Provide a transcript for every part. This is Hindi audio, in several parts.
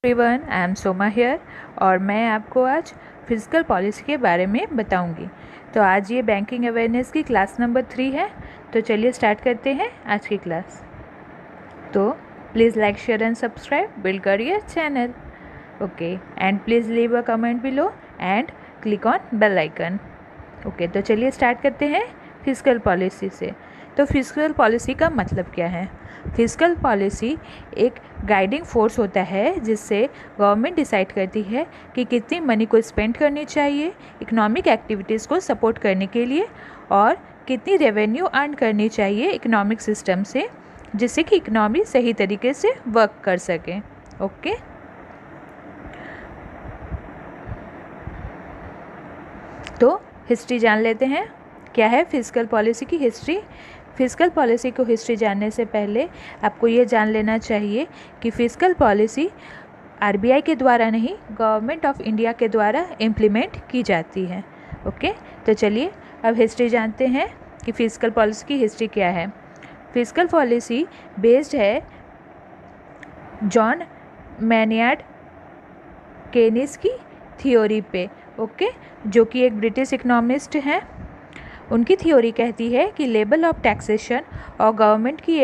Everyone, I am Soma here और मैं आपको आज फिजिकल पॉलिसी के बारे में बताऊंगी। तो आज ये बैंकिंग अवेयरनेस की क्लास नंबर 3 है। तो चलिए स्टार्ट करते हैं आज की क्लास। तो please like, share and subscribe, build career channel. Okay, and please leave a comment below and click on bell icon. Okay, तो चलिए स्टार्ट करते हैं फिजिकल पॉलिसी से। तो फिजिकल पॉलिसी का मतलब क्या है? फिजिकल पॉलिसी एक गाइडिंग फोर्स होता है जिससे गवर्नमेंट डिसाइड करती है कि कितनी मनी को स्पेंड करनी चाहिए इकोनॉमिक एक्टिविटीज़ को सपोर्ट करने के लिए और कितनी रेवेन्यू अर्न करनी चाहिए इकोनॉमिक सिस्टम से, जिससे कि इकोनॉमी सही तरीके से वर्क कर सके। ओके, तो हिस्ट्री जान लेते हैं। क्या है फिजिकल पॉलिसी की हिस्ट्री? फिजिकल पॉलिसी को हिस्ट्री जानने से पहले आपको ये जान लेना चाहिए कि फिजिकल पॉलिसी आरबीआई के द्वारा नहीं, गवर्नमेंट ऑफ इंडिया के द्वारा इम्प्लीमेंट की जाती है। ओके, तो चलिए अब हिस्ट्री जानते हैं कि फिजिकल पॉलिसी की हिस्ट्री क्या है। फिजिकल पॉलिसी बेस्ड है जॉन मैनियार्ड केनिस की थ्योरी पे। ओके, जो कि एक ब्रिटिश इकोनॉमिस्ट हैं। उनकी थ्योरी कहती है कि लेवल ऑफ टैक्सेशन और गवर्नमेंट की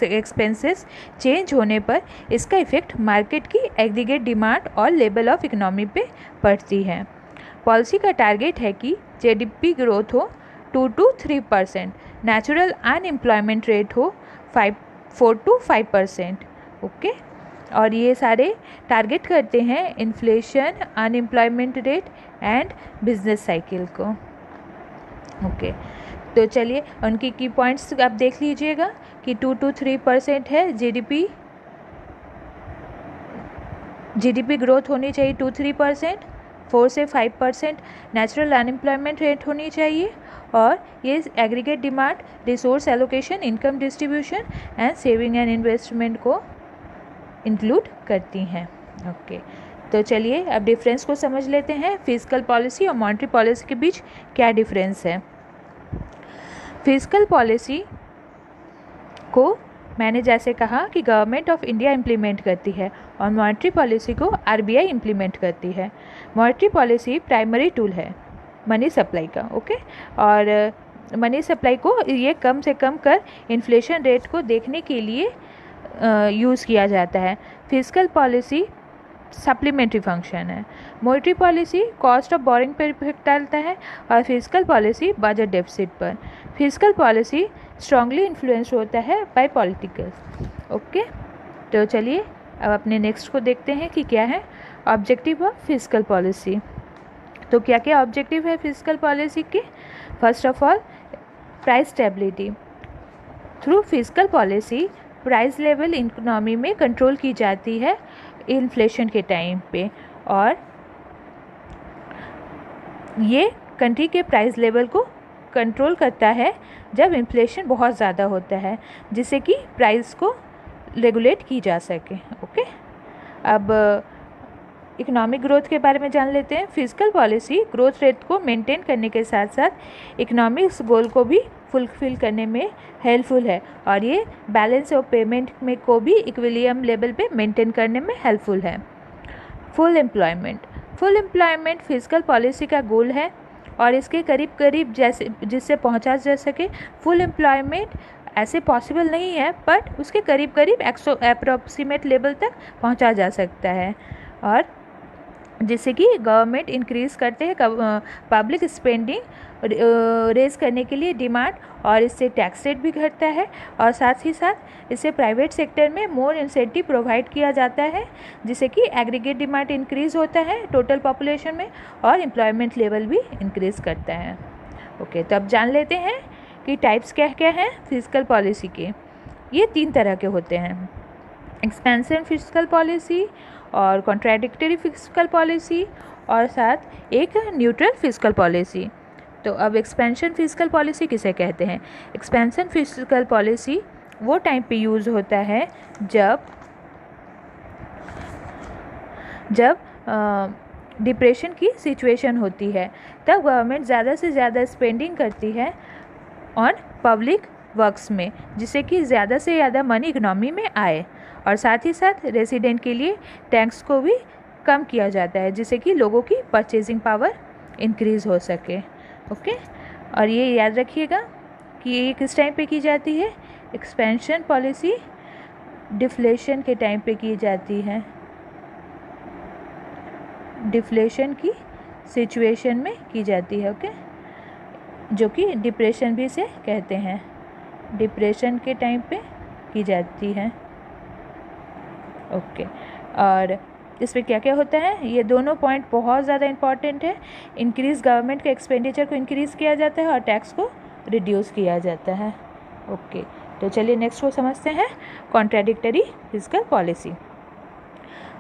एक्सपेंसेस चेंज होने पर इसका इफ़ेक्ट मार्केट की एग्रीगेट डिमांड और लेवल ऑफ इकोनॉमी पे पड़ती है। पॉलिसी का टारगेट है कि जीडीपी ग्रोथ हो 2 to 3%, नेचुरल अनएम्प्लॉयमेंट रेट हो 4 to 5%। ओके, और ये सारे टारगेट करते हैं inflation, unemployment rate and business cycle को। ओके, तो चलिए उनकी की पॉइंट्स आप देख लीजिएगा कि 2 to 3% है जीडीपी ग्रोथ होनी चाहिए 2-3%, 4 से 5% नेचुरल अनएम्प्लॉयमेंट रेट होनी चाहिए, और ये aggregate demand, resource allocation, income distribution and saving and investment को इंक्लूड करती हैं। ओके, तो चलिए अब डिफरेंस को समझ लेते हैं। फिजिकल पॉलिसी और मॉनेटरी पॉलिसी के बीच क्या डिफरेंस है? फिजिकल पॉलिसी को मैंने जैसे कहा कि गवर्नमेंट ऑफ इंडिया इम्प्लीमेंट करती है और मॉनेटरी पॉलिसी को आरबीआई इम्प्लीमेंट करती है। मॉनेटरी पॉलिसी प्राइमरी टूल है मनी सप्लाई का। ओके, और मनी सप्लाई को ये कम से कम कर इन्फ्लेशन रेट को देखने के लिए यूज़ किया जाता है। फिजिकल पॉलिसी सप्लीमेंट्री फंक्शन है। Monetary policy cost of boring पर इफेक्ट डालता है और फिजिकल पॉलिसी बजट डेफिसिट पर। फिजिकल पॉलिसी स्ट्रांगली इन्फ्लुएंस होता है बाय पॉलिटिकल्स। ओके, तो चलिए अब अपने नेक्स्ट को देखते हैं कि क्या है ऑब्जेक्टिव ऑफ फिजिकल पॉलिसी। तो क्या क्या ऑब्जेक्टिव है फिजिकल पॉलिसी के? First of all, price stability. Through physical policy price level economy में कंट्रोल की जाती है इन्फ्लेशन के टाइम पे, और ये कंट्री के प्राइस लेवल को कंट्रोल करता है जब इन्फ्लेशन बहुत ज़्यादा होता है, जिससे कि प्राइस को रेगुलेट की जा सके। ओके, अब इकोनॉमिक ग्रोथ के बारे में जान लेते हैं। फिजिकल पॉलिसी ग्रोथ रेट को मेंटेन करने के साथ साथ इकोनॉमिक्स गोल को भी फुलफिल करने में हेल्पफुल है, और ये बैलेंस ऑफ पेमेंट में को भी इक्विलिब्रियम लेवल पे मेंटेन करने में हेल्पफुल है। फुल एम्प्लॉयमेंट फिजिकल पॉलिसी का गोल है, और इसके करीब करीब जिससे पहुंचा जा सके। फुल एम्प्लॉयमेंट ऐसे पॉसिबल नहीं है, बट उसके करीब करीब अप्रोक्सीमेट लेवल तक पहुंचा जा सकता है, और जिससे कि गवर्नमेंट इंक्रीज़ करते हैं पब्लिक स्पेंडिंग रेज करने के लिए डिमांड, और इससे टैक्स रेट भी घटता है, और साथ ही साथ इससे प्राइवेट सेक्टर में मोर इंसेंटिव प्रोवाइड किया जाता है, जिससे कि एग्रीगेट डिमांड इंक्रीज़ होता है टोटल पॉपुलेशन में, और एम्प्लॉयमेंट लेवल भी इंक्रीज़ करता है। ओके, तो अब जान लेते हैं कि टाइप्स क्या क्या हैं फिजिकल पॉलिसी के। ये 3 तरह के होते हैं, एक्सपेंशन फिजिकल पॉलिसी और कॉन्ट्राडिक्टरी फिजिकल पॉलिसी, और साथ एक न्यूट्रल फिजिकल पॉलिसी। तो अब एक्सपेंशन फिजिकल पॉलिसी किसे कहते हैं? एक्सपेंशन फिजिकल पॉलिसी वो टाइम पे यूज़ होता है जब डिप्रेशन की सिचुएशन होती है, तब गवर्नमेंट ज़्यादा से ज़्यादा स्पेंडिंग करती है ऑन पब्लिक वर्क्स में, जिससे कि ज़्यादा से ज़्यादा मनी इकोनॉमी में आए, और साथ ही साथ रेसिडेंट के लिए टैक्स को भी कम किया जाता है जिससे कि लोगों की परचेजिंग पावर इंक्रीज़ हो सके। ओके, और ये याद रखिएगा कि ये किस टाइम पे की जाती है, एक्सपेंशन पॉलिसी डिफ्लेशन के टाइम पे की जाती है, डिफ्लेशन की सिचुएशन में की जाती है। ओके, जो कि डिप्रेशन भी से कहते हैं, डिप्रेशन के टाइम पे की जाती है। ओके, और इसमें क्या क्या होता है, ये दोनों पॉइंट बहुत ज़्यादा इंपॉर्टेंट है। इंक्रीज़ गवर्नमेंट के एक्सपेंडिचर को इंक्रीज़ किया जाता है और टैक्स को रिड्यूस किया जाता है। ओके, तो चलिए नेक्स्ट को समझते हैं, contradictory fiscal policy.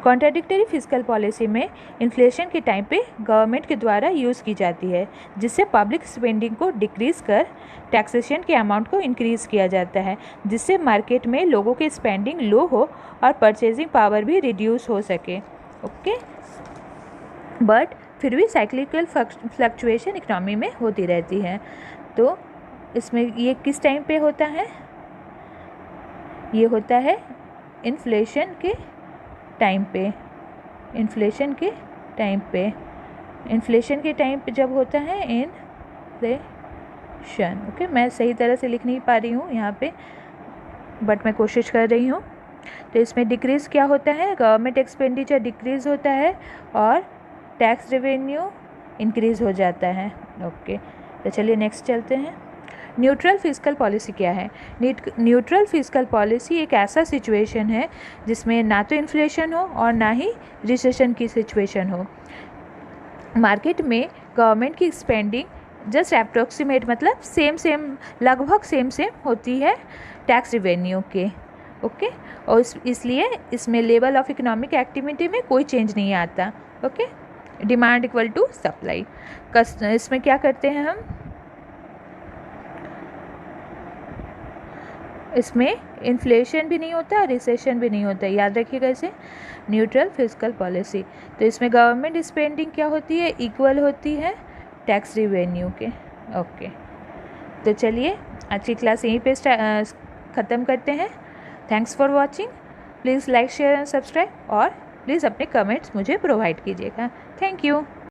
Contradictory fiscal policy में इन्फ्लेशन के टाइम पे गवर्नमेंट के द्वारा यूज़ की जाती है जिससे पब्लिक स्पेंडिंग को डिक्रीज़ कर टैक्सेशन के अमाउंट को इंक्रीज़ किया जाता है जिससे मार्केट में लोगों की स्पेंडिंग लो हो और परचेजिंग पावर भी रिड्यूस हो सके। ओके, बट फिर भी साइक्लिकल फ्लक्चुएशन इकनॉमी में होती रहती है। तो इसमें ये किस टाइम पे होता है, ये होता है इन्फ्लेशन के टाइम पे, इन्फ्लेशन के टाइम पे, इन्फ्लेशन के टाइम पे जब होता है इन्फ्लेशन। ओके, मैं सही तरह से लिख नहीं पा रही हूँ यहाँ पे, बट मैं कोशिश कर रही हूँ। तो इसमें डिक्रीज़ क्या होता है, गवर्नमेंट एक्सपेंडिचर डिक्रीज़ होता है और टैक्स रेवेन्यू इंक्रीज़ हो जाता है। ओके, तो चलिए नेक्स्ट चलते हैं। न्यूट्रल फिस्कल पॉलिसी क्या है? न्यूट्रल फिस्कल पॉलिसी एक ऐसा सिचुएशन है जिसमें ना तो इन्फ्लेशन हो और ना ही रिसेशन की सिचुएशन हो। मार्केट में गवर्नमेंट की स्पेंडिंग जस्ट अप्रोक्सीमेट, मतलब सेम लगभग सेम होती है टैक्स रिवेन्यू के। ओके, और इसलिए इसमें लेवल ऑफ इकोनॉमिक एक्टिविटी में कोई चेंज नहीं आता। Okay, demand equal to supply. इसमें क्या करते हैं हम, इसमें इन्फ्लेशन भी नहीं होता, रिसेशन भी नहीं होता, याद रखिएगा इसे। न्यूट्रल फिस्कल पॉलिसी, तो इसमें गवर्नमेंट स्पेंडिंग क्या होती है, इक्वल होती है टैक्स रिवेन्यू के। ओके, तो चलिए आज की क्लास यहीं पे ख़त्म करते हैं। Thanks for watching. Please like share and subscribe और प्लीज़ अपने कमेंट्स मुझे प्रोवाइड कीजिएगा। Thank you.